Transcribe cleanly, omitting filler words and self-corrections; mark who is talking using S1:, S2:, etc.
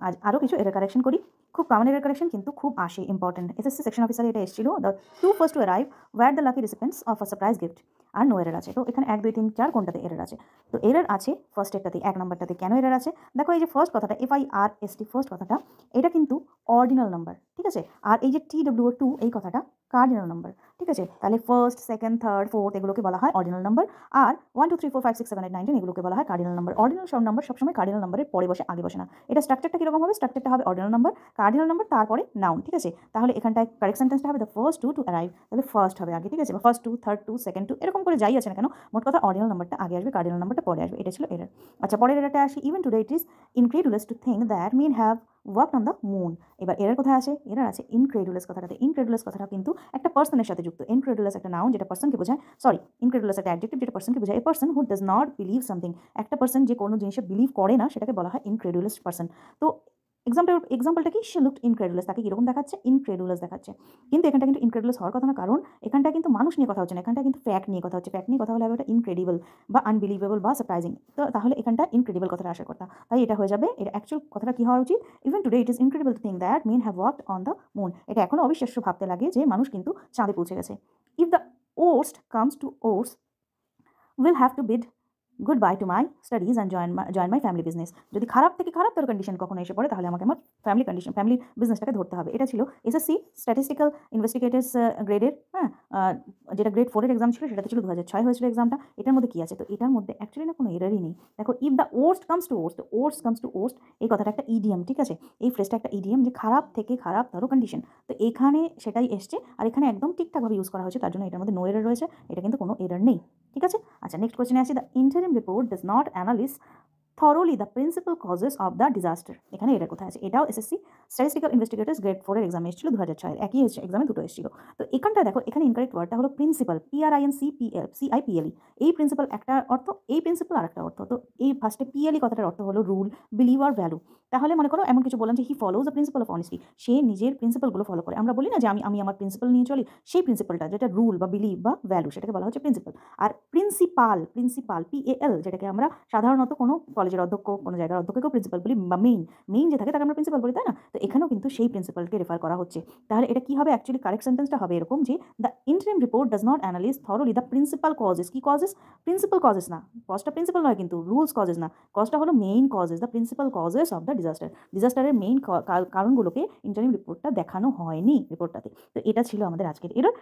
S1: আজ আরও কিছু এরর কারেকশন করি। খুব কমন এরর কারেকশন কিন্তু খুব আসে, ইম্পর্টেন্ট। এসএসসি সেকশন অফিসারে এটা এসেছিল, the two first to arrive were the lucky recipients of a surprise gift আর নো এরর আছে। তো এখানে 1 2 3 4 কোনটাতে এরর আছে? তো এরর আছে ফার্স্টেরটাতে, 1 নম্বরটাতে। কেন এরর আছে? দেখো এই যে ফার্স্ট কথাটা FIRST, ফার্স্ট কথাটা, এটা কিন্তু অর্ডিনাল নাম্বার, ঠিক আছে? আর এই যে TWO2 এই কথাটা কার্ডিনাল নাম্বার, ঠিক আছে? তাহলে ফার্স্ট, সেকেন্ড, থার্ড, ফোর্থ এগুলোকে বলা হয় অর্ডিনাল নাম্বার, আর 1 2 3 4 5 6 7 8 9 10 এগুলোকে বলা হয় কার্ডিনাল নাম্বার। অর্ডিনাল সব নাম্বার সবসময় কার্ডিনাল নাম্বারের পরে বসে, আগে বসে না। এটা স্ট্রাকচারটা কিরকম হবে? স্ট্রাকচারটা হবে অর্ডিনাল নাম্বার, কার্ডিনাল নাম্বার, তারপরে নাউন, ঠিক আছে? তাহলে এখানটায় কারেক্ট সেন্টেন্সটা হবে the first two to arrive, তাহলে ফার্স্ট হবে আগে, ঠিক আছে? বা first two, third two, second two, এরকম করে যাই আছে না কেন, মোট কথা অর্ডিনাল নাম্বারটা আগে আসবে, কার্ডিনাল নাম্বারটা পরে আসবে। এটা ছিল এরর। আচ্ছা, পরের এররটা আসি। Even today it is incredulous to think that men have worked on the moon. এবার এরর কোথায় আছে? এরর আছে ইনক্রেডুলাস কথাটাতে। ইনক্রেডুলাস কথাটা কিন্তু একটা পার্সনের সাথে যুক্ত। ইনক্রেডুলাস একটা নাউন যেটা পার্সনকে বোঝায়, সরি, ইনক্রেডুলাস একটা অ্যাডজেক্টিভ যেটা পার্সনকে বোঝায়। A person who does not believe something, একটা পার্সন যে কোনো জিনিসে বিলিভ করে না সেটাকে বলা হয় ইনক্রেডুলাস পার্সন। তো এক্সাম্পলটা কি? সে লুকড ইনক্রেডুলাস, তাকে কিরকম দেখাচ্ছে? ইনক্রেডুলাস দেখাচ্ছে। কিন্তু এখানটা কিন্তু ইনক্রেডুলাস হওয়ার কথা না, কারণ এখানটা কিন্তু মানুষ নিয়ে কথা হচ্ছে না, এখানটা কিন্তু ফ্যাক্ট নিয়ে কথা হচ্ছে। ফ্যাক্ট নিয়ে কথা হলে হবে ওটা ইনক্রেডিবল বা আনবিলিভেবল বা সারপ্রাইজিং। তো তাহলে এখানটা ইনক্রেডিবল কথাটা আসার কথা, তাই এটা হয়ে যাবে। এটা অ্যাকচুয়াল কথাটা কি হওয়া উচিত? Even today it is incredible two think that men have worked on the moon. এটা এখনো অবিশ্বাস্য ভাবতে লাগে যে মানুষ কিন্তু চাঁদে পৌঁছে গেছে। If the worst comes to worst will have to bid goodbye to my studies and join my family business. যদি খারাপ থেকে খারাপতর কন্ডিশন কখনো এসে পড়ে তাহলে আমাকে আমার ফ্যামিলির বিজনেসটাকে ধরতে হবে। এটা ছিল এসএসসি স্ট্যাটিস্টিক্যাল ইনভেস্টিগেটর্স গ্রেডের, হ্যাঁ, যেটা গ্রেড 4 এর এক্সাম ছিল, সেটাতে ছিল 2006 হয়েছিল এক্সামটা। এটার মধ্যে কি আছে? তো এটার মধ্যে অ্যাকচুয়ালি না কোনো এররই নেই। দেখো, if the worst comes to worst, worst comes to worst এই কথাটা একটা ইডিয়াম, ঠিক আছে? এই ফ্রেজটা একটা ইডিয়াম, যে খারাপ থেকে খারাপতর কন্ডিশন। তো এখানে সেটাই এসছে, আর এখানে একদম ঠিকঠাকভাবে ইউজ করা হয়েছে, তার জন্য এটার মধ্যে নো এরর রয়েছে। এটা কিন্তু কোনো এরর নেই, ঠিক আছে? আচ্ছা, নেক্সট কোয়েশ্চেনে আসি। The interim report does not অ্যানালিস thoroughly the principal causes of the disaster. এখানে এটা কোথায় আছে? এটাও এসএসসি স্ট্যাটিস্টিক্যাল ইনভেস্টিগেটর্স গ্রেড 4 এর এক্সামে এসেছিল 2006 এর, একই এক্সামে দুটো এসেছিল। তো এখানটা দেখো, এখানে ইনকারেক্ট ওয়ার্ডটা হলো প্রিন্সিপাল, PRINCIPLE। এই প্রিন্সিপাল একটা অর্থ, এই প্রিন্সিপাল আর একটা অর্থ। তো এই ফার্স্টে পিএলই কথাটার অর্থ হলো রুল, বিলিভ আর ভ্যালু। তাহলে মনে করো এমন কিছু বললাম যে he follows the principle of honesty, সে নিজের প্রিন্সিপালগুলো ফলো করে। আমরা বলি না যে আমি আমার প্রিন্সিপাল নিয়ে চলি, সেই প্রিন্সিপালটা যেটা রুল বা বিলিভ বা ভ্যালু, সেটাকে বলা হচ্ছে প্রিন্সিপাল। আর প্রিন্সিপাল PAL, যেটাকে আমরা সাধারণত কোনো কলেজের অধ্যক্ষ, কোনো জায়গার অধ্যক্ষকেও প্রিন্সিপাল বলি, বা মেইন যে থাকে তাকে আমরা প্রিন্সিপাল বলি, তাই না? তো এখানেও কিন্তু সেই প্রিন্সিপালকে রেফার করা হচ্ছে। তাহলে এটা কি হবে? অ্যাকচুয়ালি কারেক্ট সেন্টেন্সটা হবে এরকম যে the interim report does not analyse thoroughly the principal causes. কি কজেস? প্রিন্সিপাল কজেস না, কজটা প্রিন্সিপাল নয় কিন্তু, রুলস কজেস না, কজটা হলো main causes, the principal causes of the ডিজাস্টারের মেইন কারণগুলোকে ইন্টারিম রিপোর্টটা দেখানো হয়নি রিপোর্টটাতে। তো এটা ছিল আমাদের আজকের এরর।